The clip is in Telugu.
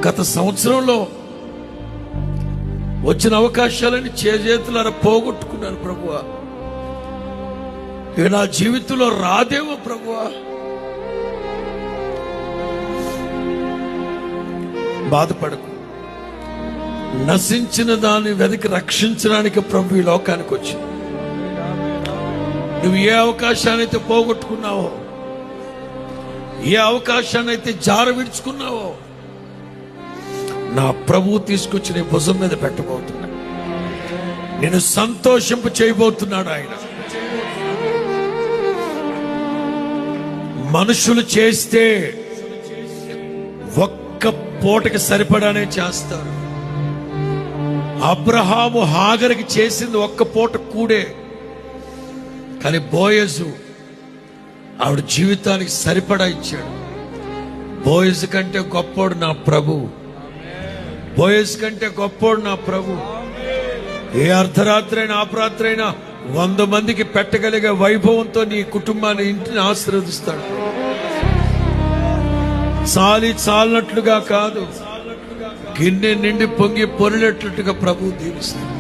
గత సంవత్సరంలో వచ్చిన అవకాశాలని చేతులారా పోగొట్టుకున్నాను ప్రభువా. ఇక నా జీవితంలో రాదేమో ప్రభువా. బాధపడకు. నశించిన దాన్ని వెతికి రక్షించడానికి ప్రభు ఈ లోకానికి వచ్చింది. నువ్వు ఏ అవకాశాన్ని అయితే పోగొట్టుకున్నావో, ఏ అవకాశాన్ని అయితే జార విడుచుకున్నావో, నా ప్రభువు తీసుకొచ్చి నీ భుజం మీద పెట్టబోతున్నా. నేను సంతోషింపు చేయబోతున్నాడు ఆయన. మనుషులు చేస్తే ఒక్క పూటకి సరిపడానే చేస్తారు. అబ్రహాము హాగరికి చేసింది ఒక్క పూట కూడే, కానీ బోయజు ఆవిడ జీవితానికి సరిపడా ఇచ్చాడు. బోయజు కంటే గొప్పోడు నా ప్రభు. బోయజు కంటే గొప్పోడు నా ప్రభు. ఏ అర్ధరాత్రి అయినా అపరాత్రి అయినా 100 మందికి పెట్టగలిగే వైభవంతో నీ కుటుంబాన్ని, ఇంటిని ఆశీర్వదిస్తాడు. చాలినట్లుగా కాదు, గిన్నె నిండి పొంగి పొరినట్లుగా ప్రభు దీవిస్తాడు.